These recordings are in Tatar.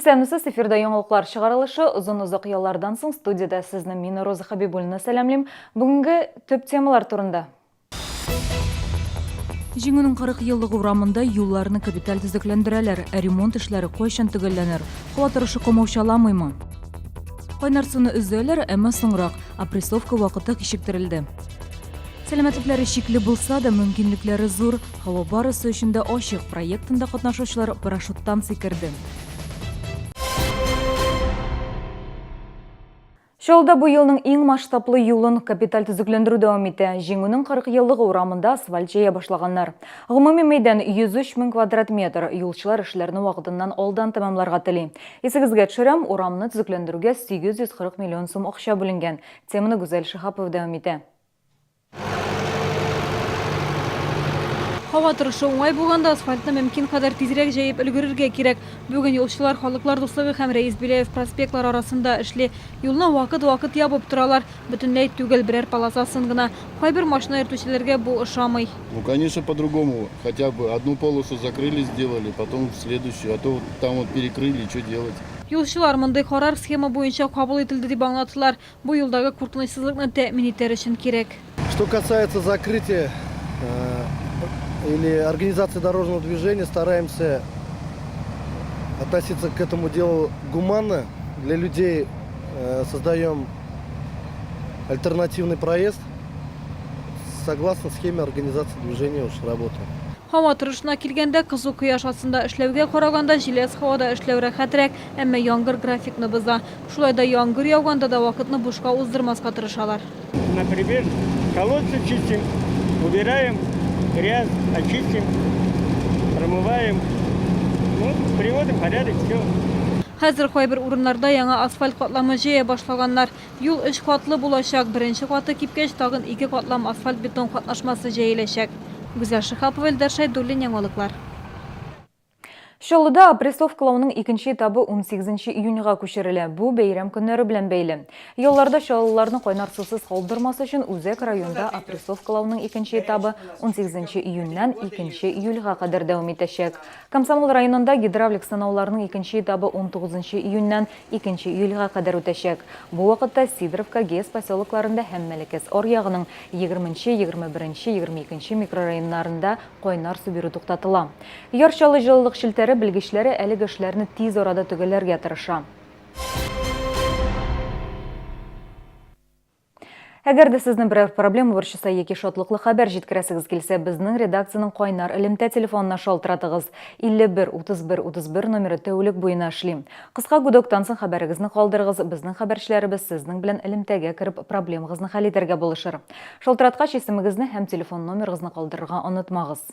Исәнмесез, эфирда яңалыклар чыгарылышы озын-узак яллардан соң студияда сезне мин Роза Хабибуллина сәламлим. Бүгенге төп темалар турында. Җиңүнең 40 еллыгы урамында юлларны капиталь төзекләндерәләр, ремонт эшләре кайчан төгәлләнер? Һава торышы комаучаламыймы? Кайнар суны өзәләр, әмма соңрак опрессовка вакыты кичектерелде. Сәламәтлекләре шикле булса да, мөмкинлекләре зур. Һава барысы өчен дә ачык. Проектында катнашучылар парашюттан сикерде. Шолда бу елның иң масштаблы юлын капиталь төзекләндерү дәвам итә. Җиңүнең 40 еллыгы урамында асфальт җыя башлаганнар. Гомуми мәйдан 103 мең квадрат метр. Юлчылар эшләрне вакытыннан алдан тәмамларга тели. Исегезгә төшерәм, урамны төзекләндерүгә 840 миллион сум акча бүленгән. Теманы Гүзәл Шихапов дәвам итә. Һава торышы уңай булганда асфальтны мөмкин кадәр тизрәк җәеп өлгерергә кирәк. Бүген юлчылар Халыклар дуслыгы һәм Рәис Биләев проспектлар арасында эшли. Юлны вакыт ябып торалар. Бөтенләй түгел, берәр полосасын гына. Кайбер машина йөртүчеләргә бу ошамый. Ну, конечно, по-другому. Хотя бы одну полосу закрыли, сделали, потом следующую, а то там вот перекрыли, что делать? Юлчылар мондай карар схема буенча кабул ителде дип аңлатылар. Бу юлдагы куркынычсызлыкны тәэмин итәр өчен кирәк. Что касается закрытия или организации дорожного движения, стараемся относиться к этому делу гуманно. Для людей создаем альтернативный проезд. Согласно схеме организации движения уж работаем. Һава торышына килгәндә, кызу кояш астында эшләүгә караганда җиләс һавада эшләү рәхәтрәк, әмма яңгыр графикны боза. Шулай да яңгыр яуганда да вакытны бушка уздырмаска тырышалар. Например, колодцы чистим, убираем грязь, очистим, промываем, приводим в порядок, все. Хәзер кайбер урыннарда яңа асфальт катламы җыя башлаганнар. Юл 3 катлы булачак. Беренче каты кипкәч, тагын 2 катлам асфальт-бетон катнашмасы җәеләчәк. Гүзәл Шихапова, Илдар Шәйдуллин, яңалыклар. Шолда опрессовкалауның икенче этабы 18 июньга күчерелә. Бу бәйрәм көннәре белән бәйле. Ялларда шолларны кайнар сусыз калдырмас өчен Үзәк районда опрессовкалауның икенче этабы 18 июньнән 2 июльгә кадәр дәвам итәчәк. Комсомол районында гидравлик сынауларның икенче этабы 19 июньнән 2 июльгә кадәр үтәчәк. Бу вакытта Сидоровка, Гес поселокларында һәм Мәләкәс аръягының 20, 21, 22 микрорайоннарында кайнар су бирү туктатыла. Ярчалы җылылык шелтәре белгечләре әлеге эшләрне тиз арада төгәлләргә тырыша. Әгәр дә сезнең берәр проблема борчыса яки шатлыклы хәбәр җиткерәсегез килсә, безнең редакциянең кайнар элемтә телефонына шалтыратыгыз. 51 31 31 номеры тәүлек буена эшли. Кыска гудоктан соң хәбәрегезне калдырыгыз. Безнең хәбәрчеләребез сезнең белән элемтәгә кереп проблемагызны хәл итәргә булышыр. Шалтыраткач исемегезне һәм телефон номерыгызны калдырырга онытмагыз.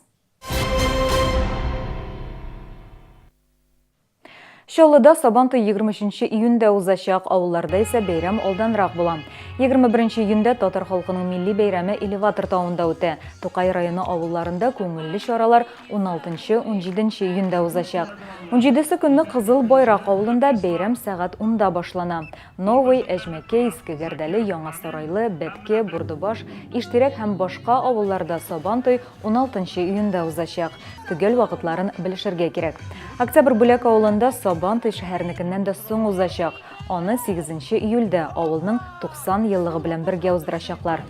Шоллыда Сабанты 23 июньдә узачак, авылларда исә бәйрәм алданрак була. 21 июньдә татар халкының милли бәйрәме Элеватор тауында үтә. Тукай районы авылларында күңелле чаралар 16-17 июньдә узачак. 17 көнне Кызыл Байрак авылында бәйрәм сәгать 10-да башлана. Новый, Әҗмәкәй, Искегәрдәле, Яңа Сарайлы, Бәткә, Бурдыбаш, Иштирәк һәм башка авылларда Сабанты 16 июньдә узачак. Төгәл вакытларын белешергә кирәк. Октябрь бүләк авылында Сабанты шәһәрнекеннән дә соң узачак. Аны 8 июльдә авылның 90 еллыгы белән бергә уздырачаклар.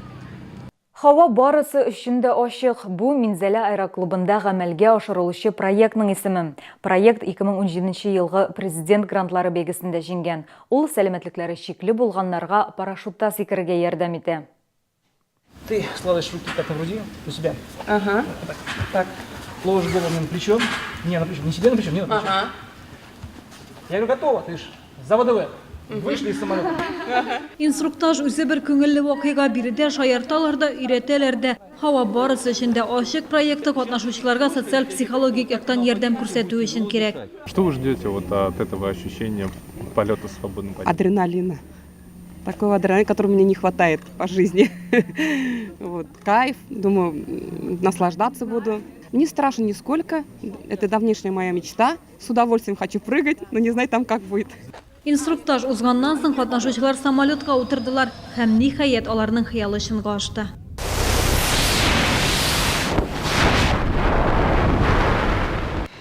Һава барысы өчен дә ачык. Бу Минзәлә аэроклубында гамәлгә ашырылучы проектның исеме. Проект 2017 елгы президент грантлары бәйгесендә җиңгән. Ул сәламәтлекләре шикле булганнарга парашютта сикерергә ярдәм итә. Ты складываешь руки так на груди у себя. Ага. Так. Ложишь голову на плечо. Не на плечо, не себе на плечо, не на плечо. Ага. Я говорю, готово, ты ж за ВДВ. Вышли из самолета. Инструктаж үзе бер күңелле вакыйга биредә шаярталар да, өйрәтәләр дә. Һава барысы өчен дә ачык проекты катнашучыларга социаль-психологик яктан ярдәм күрсәтү өчен кирәк. Что вы ждете вот от этого ощущения полета в свободном полете? Адреналина. Такого адреналина, которого мне не хватает по жизни. Вот. Кайф. Думаю, наслаждаться буду. Не страшно нисколько. Это давнешняя моя мечта. С удовольствием хочу прыгать, но не знаю там, как будет. Инструктаж узганнан соң катнашучылар самолетка утырдылар һәм ниһаять аларның хыялы чынга ашты.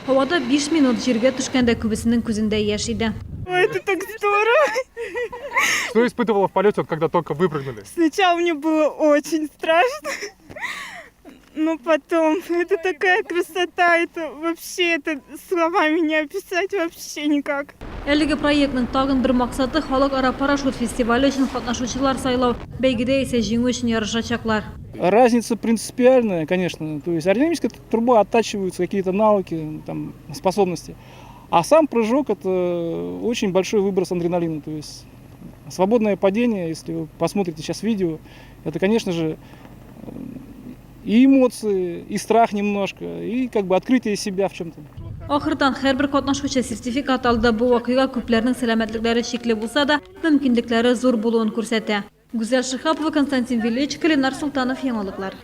Havada 5 minut jirge düşkende kübüsünün күзендә яшь иде. Ой, это так здорово! Что испытывала в полете, вот когда только выпрыгнули? Сначала мне было очень страшно, но потом это такая красота, это вообще, это словами не описать вообще никак. Әлеге проектның тагын бер максаты халыкара парашют фестивале өчен катнашучылар сайлау, бәйгедә исә җиңү өчен ярышачаклар. Разница принципиальная, конечно. То есть аэродинамическая труба оттачиваются какие-то навыки, там, способности. А сам прыжок – это очень большой выброс адреналина. То есть свободное падение, если вы посмотрите сейчас видео, это, конечно же, и эмоции, и страх немножко, и как бы открытие себя в чем-то. Ахырдан һәрбер катнашучы сертификат алды. Бу вакыйга күпләрнең сәламәтлекләре шикле булса да, мөмкинлекләре зур булуын күрсәтә. Гүзәл Шихапова, Константин Велич, Ленар Султанов, яңалыклар.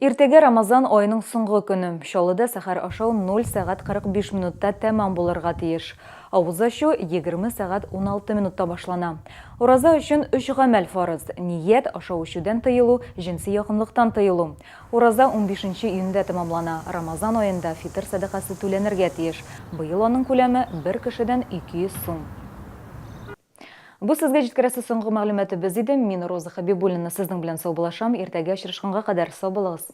Иртәгә Рамазан айының соңгы көне. Шалыда сәхәр ашау 0 сәгать 45 минутта тәмам булырга тиеш. Авыз ачу 20 сәгать 16 минутта башлана. Ураза өчен 3 гамәл фарыз. Ният, ашау ичүдән тыелу, җинси якынлыктан тыелу. Ураза 15 июньдә тәмамлана. Рамазан аенда фитр сәдакасы түләнергә тиеш. Быел аның күләме 1 кешедән 200 сум. Бу сезгә җиткерәсе соңгы мәгълүматыбыз иде. Мин Роза Хабибуллина сезнең белән сау булашам. Иртәгә очрашканга кадәр сау булыгыз.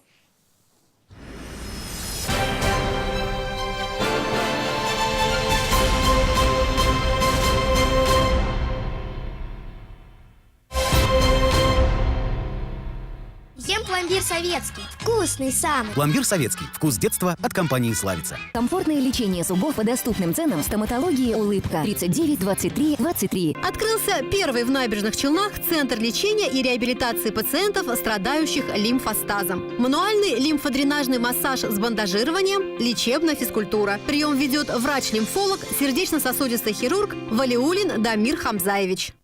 Ем пломбир советский. Вкусный самый. Пломбир советский. Вкус детства от компании «Славица». Комфортное лечение зубов по доступным ценам. Стоматология «Улыбка». 39 23 23. Открылся первый в Набережных Челнах центр лечения и реабилитации пациентов, страдающих лимфостазом. Мануальный лимфодренажный массаж с бандажированием, лечебная физкультура. Прием ведет врач-лимфолог, сердечно-сосудистый хирург Валиулин Дамир Хамзаевич.